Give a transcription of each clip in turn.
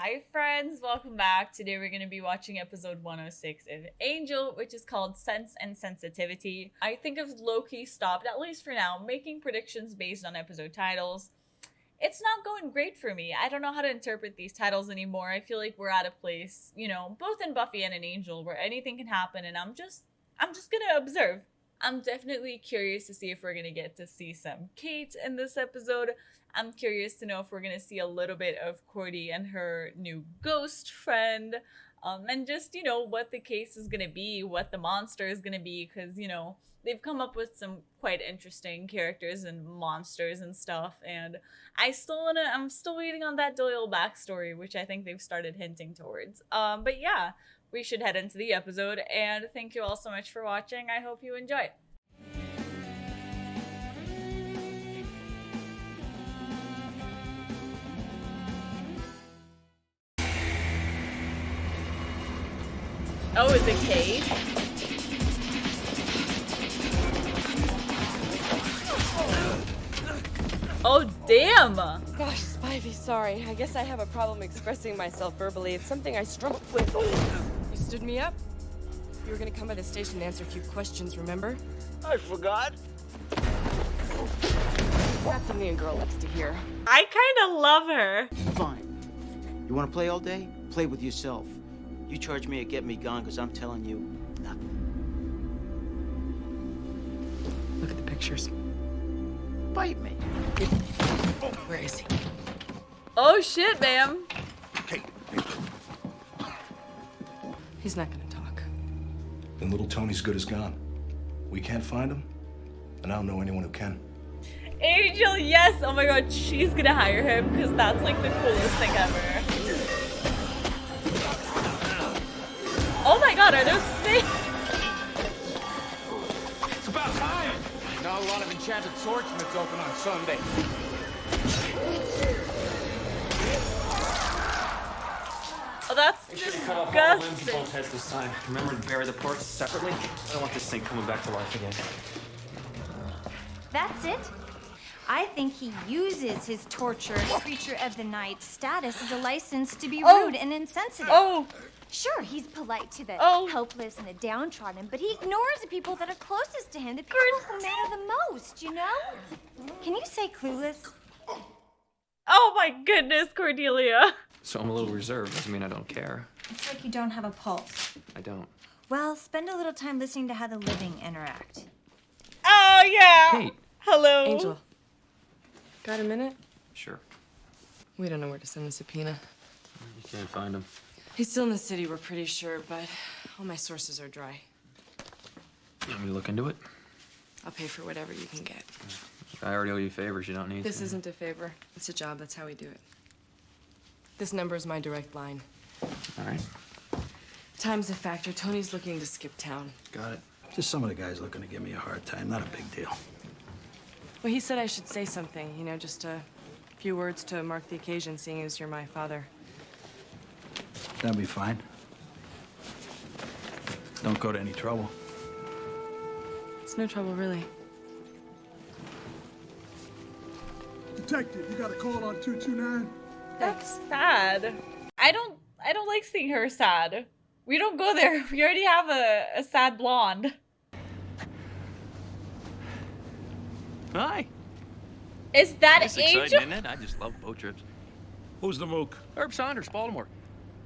Hi friends, welcome back. Today we're going to be watching episode 106 of Angel, which is called Sense and Sensitivity. I think if Loki stopped, at least for now, making predictions based on episode titles, it's not going great for me. I don't know how to interpret these titles anymore. I feel like we're at a place, you know, both in Buffy and in Angel, where anything can happen and I'm just gonna observe. I'm definitely curious to see if we're gonna get to see some Kate in this episode. I'm curious to know if we're gonna see a little bit of Cordy and her new ghost friend. And just, you know, what the case is gonna be, what the monster is gonna be, because, you know, they've come up with some quite interesting characters and monsters and stuff, and I'm still waiting on that Doyle backstory, which I think they've started hinting towards. But yeah, we should head into the episode, and thank you all so much for watching. I hope you enjoy. Oh, is it Kate? Oh, damn! Gosh, Spivey, sorry. I guess I have a problem expressing myself verbally. It's something I struggle with. You stood me up? You were gonna come by the station and answer a few questions, remember? I forgot. That's a mean girl likes to hear. I kind of love her. Fine. You want to play all day? Play with yourself. You charge me or get me gone, because I'm telling you nothing. Look at the pictures. Bite me. Where is he? Oh shit, ma'am. Hey, He's not gonna talk. then little Tony's good as gone. We can't find him, and I don't know anyone who can. Angel, yes! Oh my god, she's gonna hire him because that's like the coolest thing ever. Oh my god, are those snakes? It's about time! Not a lot of enchanted swordsmiths open on Sunday. Oh, that's Make sure to cut off all limbs and disgusting. both heads this time. Remember to bury the parts separately? I don't want this thing coming back to life again. That's it? I think he uses his torture creature of the night status as a license to be rude and insensitive. Oh, Sure, he's polite to the Oh. helpless and the downtrodden, but he ignores the people that are closest to him, the people who matter the most, you know? Can you say clueless? oh my goodness, Cordelia. So I'm a little reserved. Doesn't mean I don't care. It's like you don't have a pulse. I don't. Well, spend a little time listening to how the living interact. Oh yeah. Kate. Hello. Angel. Got a minute? Sure. We don't know where to send the subpoena. You can't find him. He's still in the city, we're pretty sure, but all my sources are dry. You want me to look into it? I'll pay for whatever you can get. I already owe you favors. You don't need This to. isn't a favor. It's a job. That's how we do it. This number is my direct line. All right. Time's a factor. Tony's looking to skip town. Got it. Just some of the guys looking to give me a hard time. Not a big deal. Well, he said I should say something, you know, just a few words to mark the occasion, seeing as you're my father. That'll be fine. Don't go to any trouble. It's no trouble, really. Detective, you got a call on 229? That's sad. I don't like seeing her sad. We don't go there. We already have a sad blonde. Hi. Is that That's Angel? exciting, isn't it? I just love boat trips. Who's the mook? Herb Saunders, Baltimore.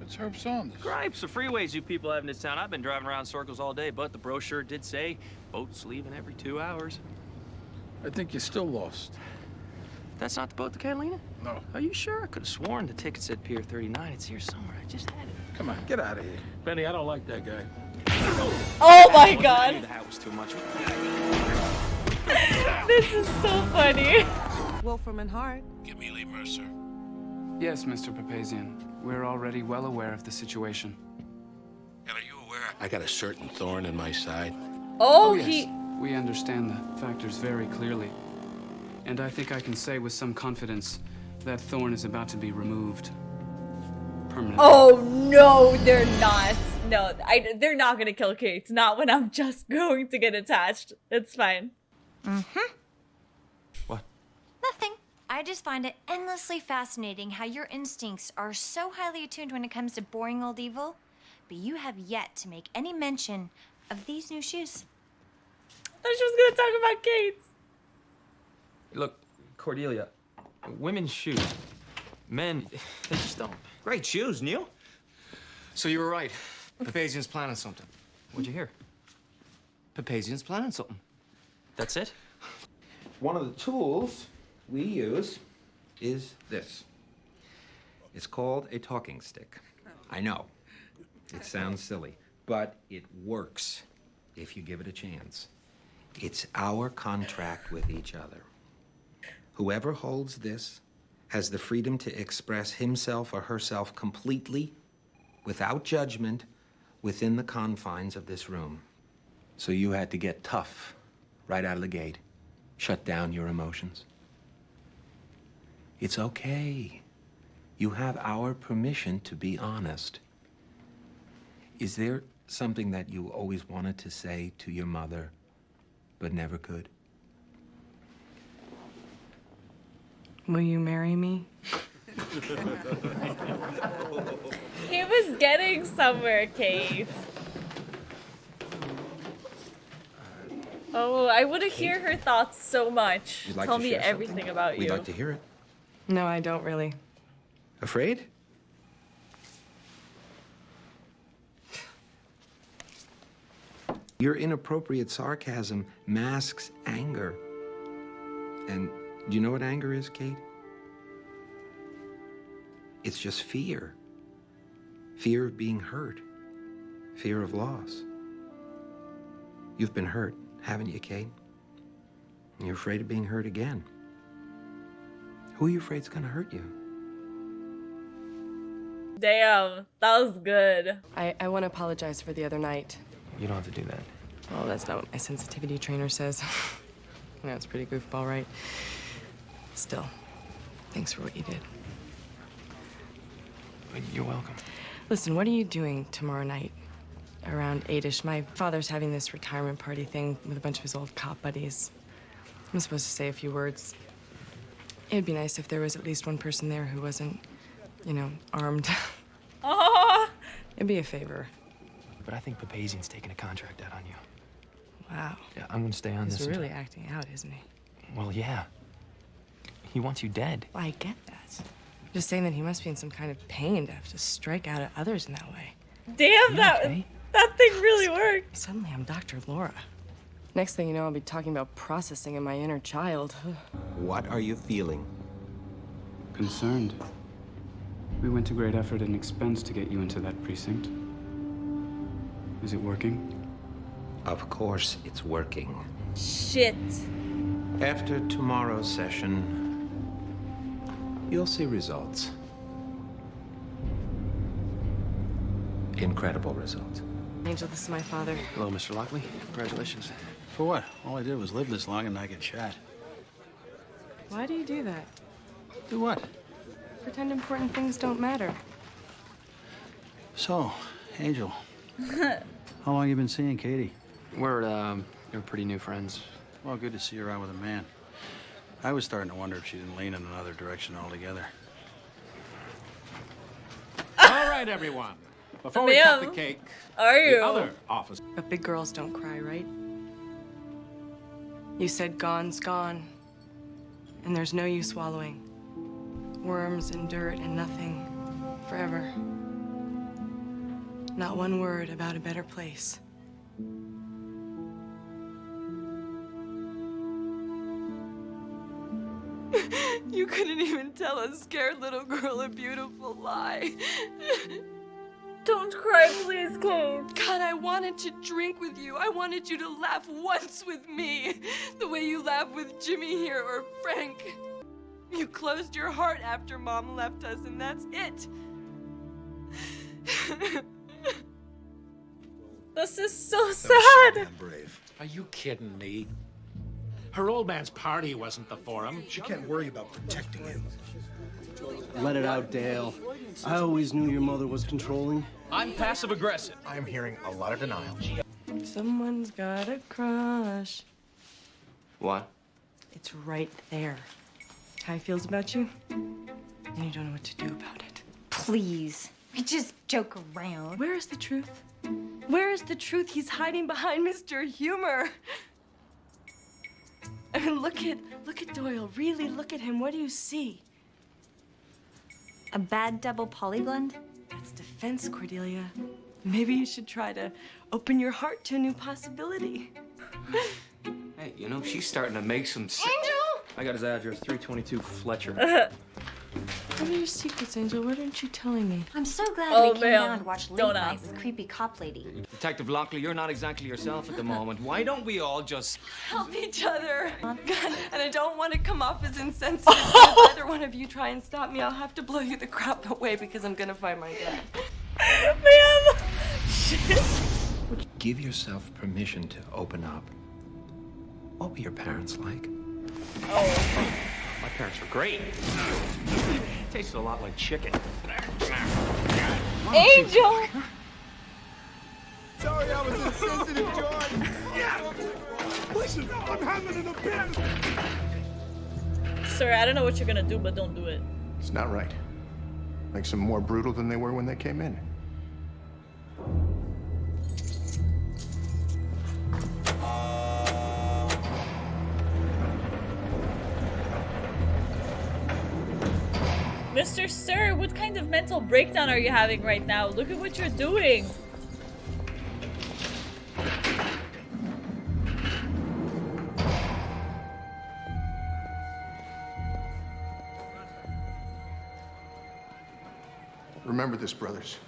It's Herb Saunders. Gripes, the freeways you people have in this town. I've been driving around circles all day, but the brochure did say boats leaving every 2 hours. I think you're still lost. That's not the boat, the Catalina? No. Are you sure? I could have sworn the ticket said Pier 39. It's here somewhere. I just had it. Come on, get out of here. Benny, I don't like that guy. Oh my I knew god. the hat was too much. This is so funny. Wolfram and Hart. Give me Lee Mercer. Yes, Mr. Papazian. We're already well aware of the situation. And are you aware I got a certain thorn in my side? Oh, yes. he... We understand the factors very clearly. And I think I can say with some confidence that thorn is about to be removed. Permanently. Oh no, they're not. No, they're not gonna kill Kate. Not when I'm just going to get attached. It's fine. Mm-hmm. What? Nothing. I just find it endlessly fascinating how your instincts are so highly attuned when it comes to boring old evil, but you have yet to make any mention of these new shoes. I thought she was gonna talk about Kate's. Look, Cordelia, women's shoes. Men, they just don't. Great shoes, Neil. So you were right. Papazian's planning something. What'd you hear? Papazian's planning something. That's it? One of the tools we use is this. It's called a talking stick. I know. It sounds silly, but it works if you give it a chance. It's our contract with each other. Whoever holds this has the freedom to express himself or herself completely, without judgment, within the confines of this room. So you had to get tough right out of the gate. Shut down your emotions. It's okay. You have our permission to be honest. Is there something that you always wanted to say to your mother, but never could? Will you marry me? He was getting somewhere, Kate. Oh, I want to hear her thoughts so much. You'd like Tell to me share everything something? about you. We'd like to hear it. No, I don't really. Afraid? Your inappropriate sarcasm masks anger. And do you know what anger is, Kate? It's just fear. Fear of being hurt. Fear of loss. You've been hurt, haven't you, Kate? And you're afraid of being hurt again. Who are you afraid is going to hurt you? Damn, that was good. I want to apologize for the other night. You don't have to do that. Well, that's not what my sensitivity trainer says. Yeah, it's pretty goofball, right? Still, thanks for what you did. You're welcome. Listen, what are you doing tomorrow night? Around 8-ish. My father's having this retirement party thing with a bunch of his old cop buddies. I'm supposed to say a few words. It'd be nice if there was at least one person there who wasn't, you know, armed. Oh, It'd be a favor. But I think Papazian's taking a contract out on you. Wow. Yeah, I'm gonna stay on He's this. really acting out, isn't he? Well, yeah. He wants you dead. Well, I get that. Just saying that he must be in some kind of pain to have to strike out at others in that way. damn, that okay? that thing really worked. Suddenly, I'm Dr. Laura. Next thing you know, I'll be talking about processing in my inner child. What are you feeling? Concerned. We went to great effort and expense to get you into that precinct. Is it working? Of course it's working. Shit. After tomorrow's session, you'll see results. Incredible results. Angel, this is my father. Hello, Mr. Lockley. Congratulations. For what? All I did was live this long and not get shot. Why do you do that? Do what? Pretend important things don't matter. So, Angel, how long you been seeing Katie? We're pretty new friends. Well, good to see you around with a man. I was starting to wonder if she didn't lean in another direction altogether. All right, everyone. Before we cut the Ma'am, cake, are the you? other office. But big girls don't cry, right? You said gone's gone. And there's no use swallowing. Worms and dirt and nothing. Forever. Not one word about a better place. You couldn't even tell a scared little girl a beautiful lie. Don't cry, please, Kate. God, I wanted to drink with you. I wanted you to laugh once with me. The way you laugh with Jimmy here or Frank. You closed your heart after Mom left us, and that's it. This is so sad. Damn brave. Are you kidding me? Her old man's party wasn't the forum. She can't worry about protecting him. Let it out, Dale. I always knew your mother was controlling. I'm passive aggressive. I'm hearing a lot of denial. Someone's got a crush. What? It's right there. how he feels about you, and you don't know what to do about it. Please. We just joke around. Where is the truth? Where is the truth? He's hiding behind Mr. Humor. I mean, look at Doyle. Really look at him. What do you see? A bad double polyglot? That's defense, Cordelia. Maybe you should try to open your heart to a new possibility. Hey, you know, she's starting to make some sense. Angel! I got his address, 322 Fletcher. What are your secrets, Angel? What aren't you telling me? I'm so glad Oh, we came man. down to watch Late Don't Night ask. with creepy cop lady. Detective Lockley, you're not exactly yourself at the moment. Why don't we all just... Help each other. God, and I don't want to come off as insensitive. But if either one of you try and stop me, I'll have to blow you the crap away because I'm gonna find my dad. Man! Give yourself permission to open up. What were your parents like? Oh. My parents were great. Tasted a lot like chicken. Angel! Sorry I was insensitive, George. Yeah. Listen, I'm having an affair. Sir, I don't know what you're gonna do, but don't do it. It's not right. Makes them more brutal than they were when they came in. Mr. Sir, what kind of mental breakdown are you having right now? Look at what you're doing. Remember this, brothers.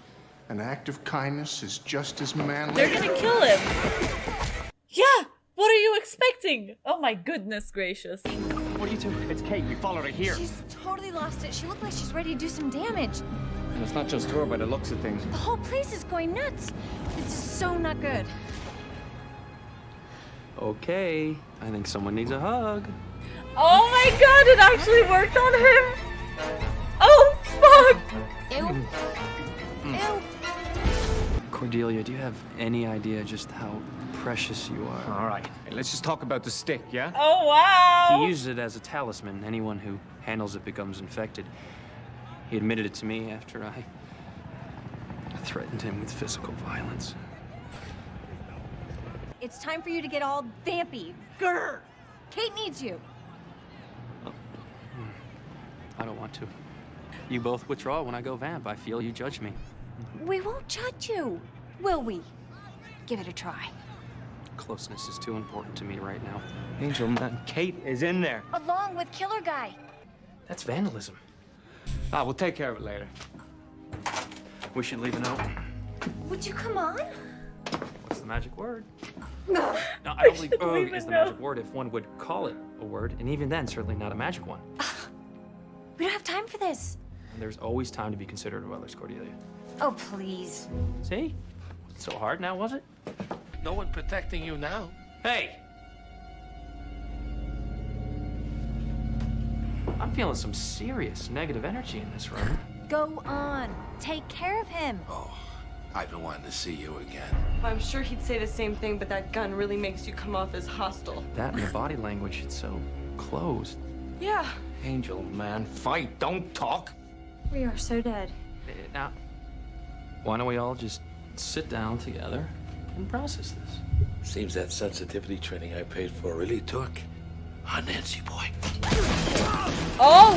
An act of kindness is just as manly. They're gonna kill him. Yeah! What are you expecting? Oh my goodness gracious. What are you two? It's Kate. We followed her here. She's totally lost it. She looked like she's ready to do some damage. And it's not just her by the looks of things. The whole place is going nuts. This is so not good. Okay. I think someone needs a hug. Oh my god, it actually worked on him! Oh fuck! Ew. Ew. Cordelia, do you have any idea just how precious you are? All right, hey, let's just talk about the stick, yeah? Oh wow! He uses it as a talisman. Anyone who handles it becomes infected. He admitted it to me after I threatened him with physical violence. It's time for you to get all vampy. Grr. Kate needs you. I don't want to. You both withdraw when I go vamp. I feel you judge me. We won't judge you, will we? Give it a try. Closeness is too important to me right now. Angel, man, Kate is in there. Along with Killer Guy. That's vandalism. Ah, we'll take care of it later. We should leave a note. Would you come on? What's the magic word? No, I don't believe leave is a the note. magic word if one would call it a word, and even then, certainly not a magic one. We don't have time for this. And there's always time to be considerate of others, Cordelia. Oh, please. See? Wasn't so hard now, was it? No one protecting you now. Hey! I'm feeling some serious negative energy in this room. Go on. Take care of him. Oh, I've been wanting to see you again. I'm sure he'd say the same thing, but that gun really makes you come off as hostile. That and the body language, it's so closed. Yeah. Angel, man, fight, don't talk. We are so dead. Now, why don't we all just sit down together and process this? Seems that sensitivity training I paid for really took. On Nancy boy. Oh!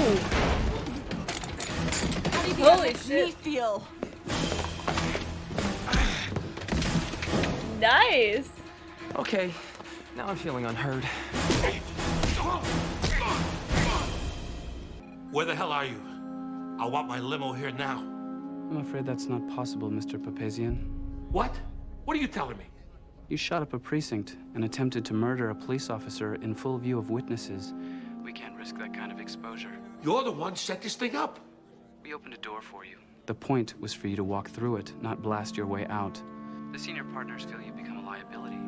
How do you think Holy that makes me shit. feel? Nice! Okay, now I'm feeling unheard. Where the hell are you? I want my limo here now. I'm afraid that's not possible, Mr. Papazian. What? What are you telling me? You shot up a precinct and attempted to murder a police officer in full view of witnesses. We can't risk that kind of exposure. You're the one set this thing up. We opened a door for you. The point was for you to walk through it, not blast your way out. The senior partners feel you become a liability.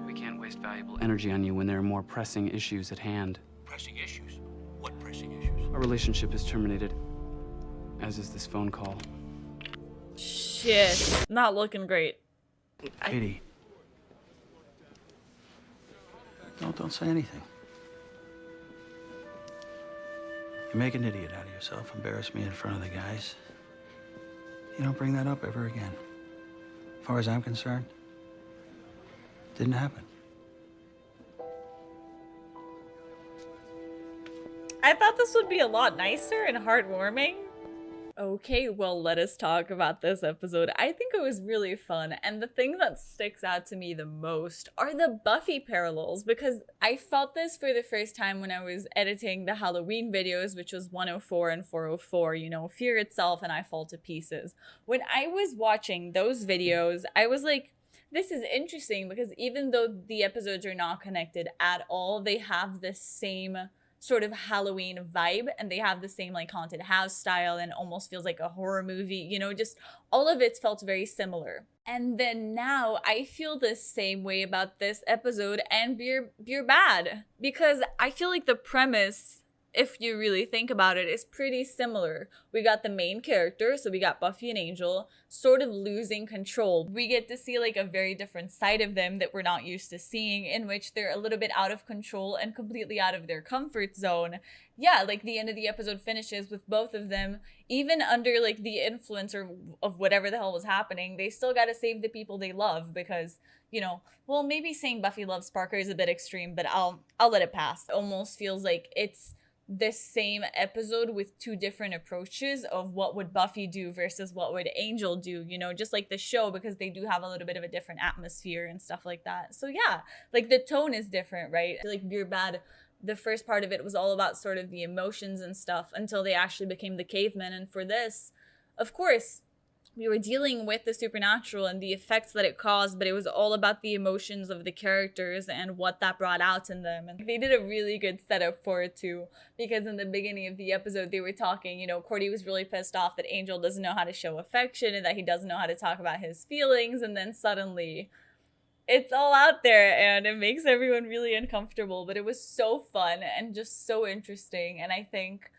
We can't waste valuable energy on you when there are more pressing issues at hand. Pressing issues? What pressing issues? Our relationship is terminated, as is this phone call. Shit. Not looking great. Katie. No, don't say anything. You make an idiot out of yourself, embarrass me in front of the guys. You don't bring that up ever again. As far as I'm concerned, didn't happen. I thought this would be a lot nicer and heartwarming. Okay, well, let us talk about this episode. I think it was really fun, and the thing that sticks out to me the most are the Buffy parallels, because I felt this for the first time when I was editing the Halloween videos, which was 104 and 404, you know, Fear Itself and I Fall to Pieces. When I was watching those videos, I was like, this is interesting, because even though the episodes are not connected at all, they have the same sort of Halloween vibe, and they have the same like haunted house style, and almost feels like a horror movie, you know, just all of it felt very similar. And then now I feel the same way about this episode and Beer Bad, because I feel like the premise, if you really think about it, is pretty similar. We got the main character, so we got Buffy and Angel, sort of losing control. We get to see like a very different side of them that we're not used to seeing, in which they're a little bit out of control and completely out of their comfort zone. Yeah, like the end of the episode finishes with both of them, even under like the influence of whatever the hell was happening, they still gotta save the people they love, because, you know, well, maybe saying Buffy loves Parker is a bit extreme, but I'll let it pass. It almost feels like it's the same episode with two different approaches of what would Buffy do versus what would Angel do, you know, just like the show, because they do have a little bit of a different atmosphere and stuff like that. So yeah, like the tone is different, right? Like Beer Bad, the first part of it was all about sort of the emotions and stuff until they actually became the cavemen. And for this, of course, we were dealing with the supernatural and the effects that it caused, but it was all about the emotions of the characters and what that brought out in them. And they did a really good setup for it too, because in the beginning of the episode, they were talking, you know, Cordy was really pissed off that Angel doesn't know how to show affection and that he doesn't know how to talk about his feelings. And then suddenly it's all out there and it makes everyone really uncomfortable. But it was so fun and just so interesting. And I think,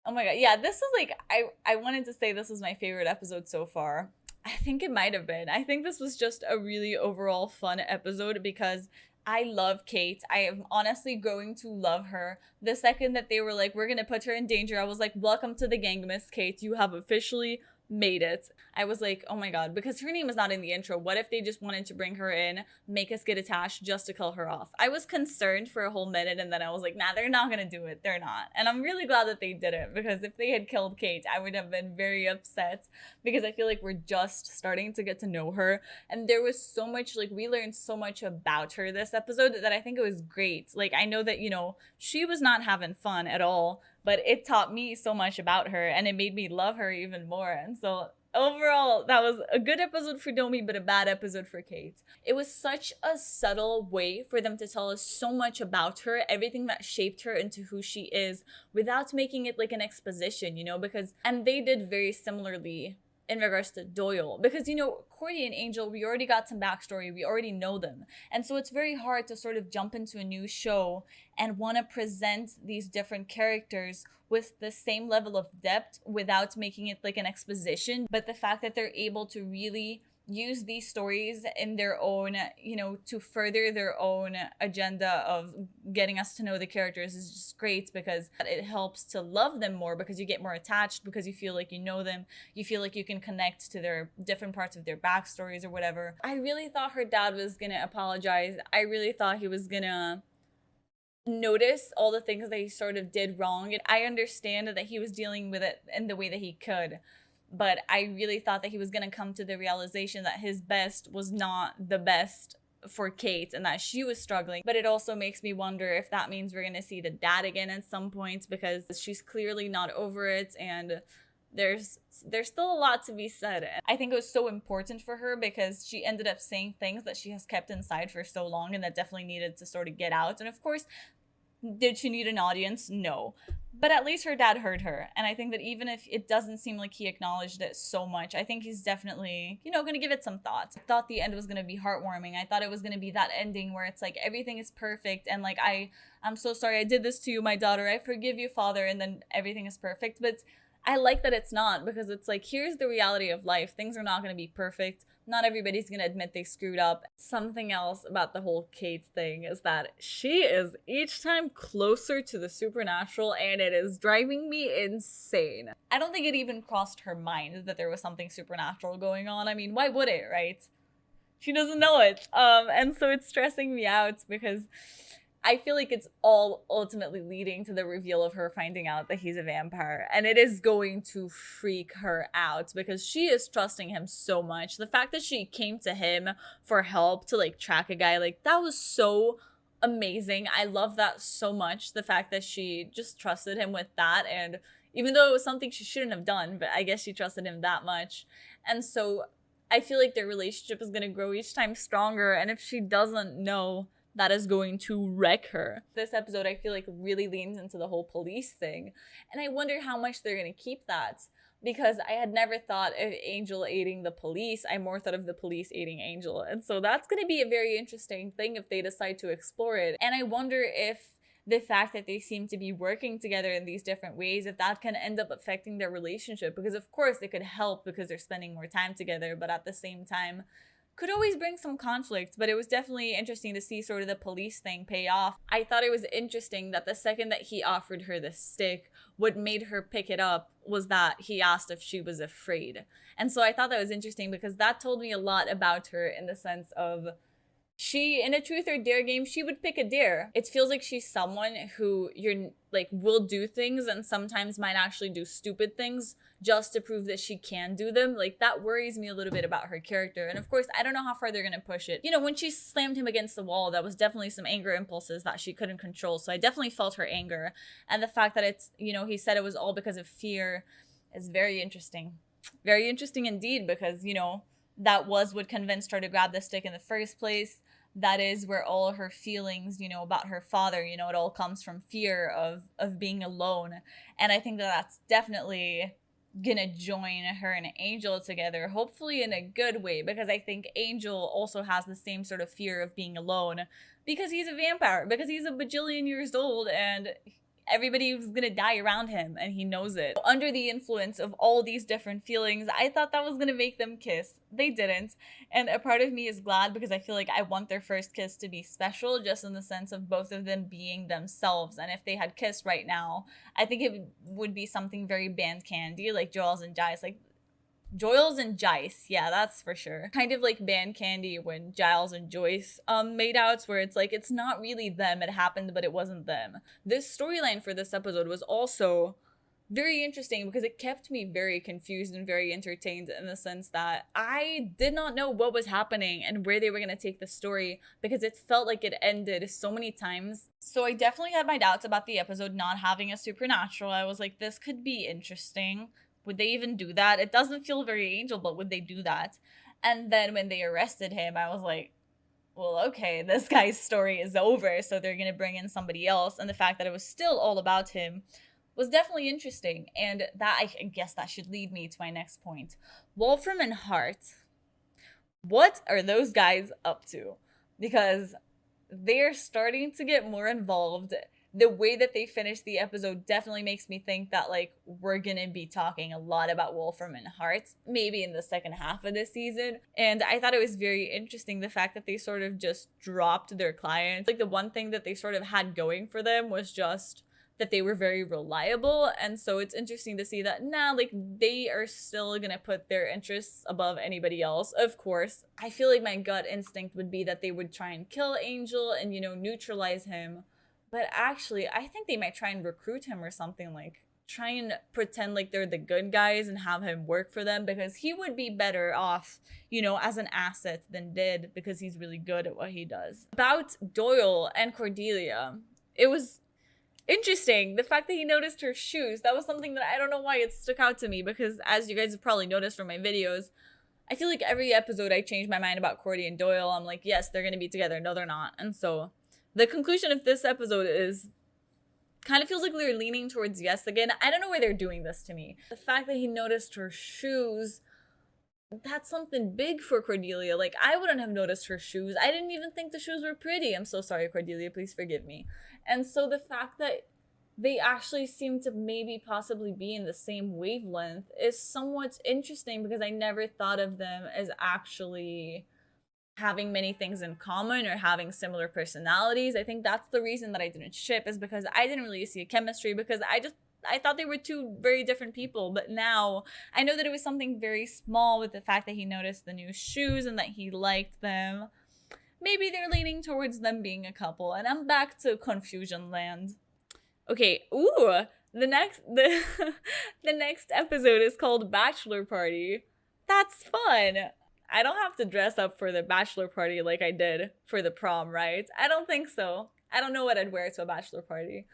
oh my god, yeah, this was like, I wanted to say this was my favorite episode so far. I think it might have been. I think this was just a really overall fun episode, because I love Kate. I am honestly going to love her. The second that they were like, we're gonna put her in danger, I was like, welcome to the gang, Miss Kate. You have officially made it. I was like, oh my god, because her name is not in the intro. What if they just wanted to bring her in, make us get attached just to kill her off? I was concerned for a whole minute, and then I was like, nah, they're not gonna do it. They're not. And I'm really glad that they didn't, because if they had killed Kate, I would have been very upset, because I feel like we're just starting to get to know her. And there was so much, like, we learned so much about her this episode that I think it was great. Like, I know that, you know, she was not having fun at all, but it taught me so much about her, and it made me love her even more. And so overall, that was a good episode for Domi, but a bad episode for Kate. It was such a subtle way for them to tell us so much about her, everything that shaped her into who she is, without making it like an exposition, you know, because, and they did very similarly in regards to Doyle, because, you know, Cordy and Angel, we already got some backstory, we already know them, and so it's very hard to sort of jump into a new show and want to present these different characters with the same level of depth without making it like an exposition. But the fact that they're able to really use these stories in their own, you know, to further their own agenda of getting us to know the characters is just great, because it helps to love them more, because you get more attached, because you feel like you know them, you feel like you can connect to their different parts of their backstories or whatever. I really thought her dad was gonna apologize. I really thought he was gonna notice all the things that he sort of did wrong. And I understand that he was dealing with it in the way that he could, but I really thought that he was going to come to the realization that his best was not the best for Kate and that she was struggling. But it also makes me wonder if that means we're going to see the dad again at some point, because she's clearly not over it, and there's still a lot to be said. And I think it was so important for her, because she ended up saying things that she has kept inside for so long and that definitely needed to sort of get out. And of course, did she need an audience? No. But at least her dad heard her. And I think that even if it doesn't seem like he acknowledged it so much, I think he's definitely, you know, going to give it some thought. I thought the end was going to be heartwarming. I thought it was going to be that ending where it's like everything is perfect. And like, I'm so sorry I did this to you, my daughter. I forgive you, father. And then everything is perfect. But I like that it's not, because it's like, here's the reality of life. Things are not going to be perfect. Not everybody's going to admit they screwed up. Something else about the whole Kate thing is that she is each time closer to the supernatural, and it is driving me insane. I don't think it even crossed her mind that there was something supernatural going on. I mean, why would it, right? She doesn't know it. And so it's stressing me out because I feel like it's all ultimately leading to the reveal of her finding out that he's a vampire. And it is going to freak her out because she is trusting him so much. The fact that she came to him for help to like track a guy, like that was so amazing. I love that so much. The fact that she just trusted him with that. And even though it was something she shouldn't have done, but I guess she trusted him that much. And so I feel like their relationship is going to grow each time stronger. And if she doesn't know, that is going to wreck her. This episode, I feel like, really leans into the whole police thing. And I wonder how much they're going to keep that. Because I had never thought of Angel aiding the police. I more thought of the police aiding Angel. And so that's going to be a very interesting thing if they decide to explore it. And I wonder if the fact that they seem to be working together in these different ways, if that can end up affecting their relationship. Because of course it could help because they're spending more time together. But at the same time, could always bring some conflict. But it was definitely interesting to see sort of the police thing pay off. I thought it was interesting that the second that he offered her the stick, what made her pick it up was that he asked if she was afraid. And so I thought that was interesting because that told me a lot about her in the sense of she, in a truth or dare game, she would pick a dare. It feels like she's someone who will do things and sometimes might actually do stupid things just to prove that she can do them. Like, that worries me a little bit about her character. And of course, I don't know how far they're gonna push it. You know, when she slammed him against the wall, that was definitely some anger impulses that she couldn't control. So I definitely felt her anger. And the fact that it's, you know, he said it was all because of fear is very interesting. Very interesting indeed, because, you know, that was what convinced her to grab the stick in the first place. That is where all her feelings, you know, about her father, you know, it all comes from fear of being alone. And I think that that's definitely gonna join her and Angel together, hopefully in a good way, because I think Angel also has the same sort of fear of being alone because he's a vampire, because he's a bajillion years old and everybody was gonna die around him and he knows it. Under the influence of all these different feelings, I thought that was gonna make them kiss. They didn't. And a part of me is glad because I feel like I want their first kiss to be special, just in the sense of both of them being themselves. And if they had kissed right now, I think it would be something very band candy, like Joel's and Jai's, like Joyles and Jice, yeah, that's for sure. Kind of like Band Candy when Giles and Joyce made out, where it's like, it's not really them, it happened, but it wasn't them. This storyline for this episode was also very interesting because it kept me very confused and very entertained in the sense that I did not know what was happening and where they were going to take the story because it felt like it ended so many times. So I definitely had my doubts about the episode not having a supernatural. I was like, this could be interesting. Would they even do that? It doesn't feel very Angel, but would they do that? And then when they arrested him, I was like, well, okay, this guy's story is over, so they're going to bring in somebody else. And the fact that it was still all about him was definitely interesting. And that, I guess that should lead me to my next point. Wolfram and Hart. What are those guys up to? Because they're starting to get more involved. The way that they finished the episode definitely makes me think that, like, we're gonna be talking a lot about Wolfram and Hart, maybe in the second half of this season. And I thought it was very interesting, the fact that they sort of just dropped their clients. Like, the one thing that they sort of had going for them was just that they were very reliable. And so it's interesting to see that, they are still gonna put their interests above anybody else. Of course, I feel like my gut instinct would be that they would try and kill Angel and, you know, neutralize him. But actually, I think they might try and recruit him or something, like try and pretend like they're the good guys and have him work for them, because he would be better off, you know, as an asset than dead, because he's really good at what he does. About Doyle and Cordelia, it was interesting. The fact that he noticed her shoes, that was something that I don't know why it stuck out to me, because as you guys have probably noticed from my videos, I feel like every episode I change my mind about Cordy and Doyle. I'm like, yes, they're going to be together. No, they're not. And so the conclusion of this episode is kind of feels like they're leaning towards yes again. I don't know why they're doing this to me. The fact that he noticed her shoes, that's something big for Cordelia. Like, I wouldn't have noticed her shoes. I didn't even think the shoes were pretty. I'm so sorry, Cordelia. Please forgive me. And so the fact that they actually seem to maybe possibly be in the same wavelength is somewhat interesting, because I never thought of them as actually having many things in common or having similar personalities. I think that's the reason that I didn't ship, is because I didn't really see a chemistry, because I thought they were two very different people. But now I know that it was something very small with the fact that he noticed the new shoes and that he liked them. Maybe they're leaning towards them being a couple, and I'm back to confusion land. Okay, ooh, the next episode is called Bachelor Party. That's fun. I don't have to dress up for the bachelor party like I did for the prom, right? I don't think so. I don't know what I'd wear to a bachelor party.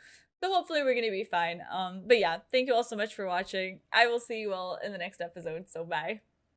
So hopefully we're gonna be fine. But yeah, thank you all so much for watching. I will see you all in the next episode, so bye.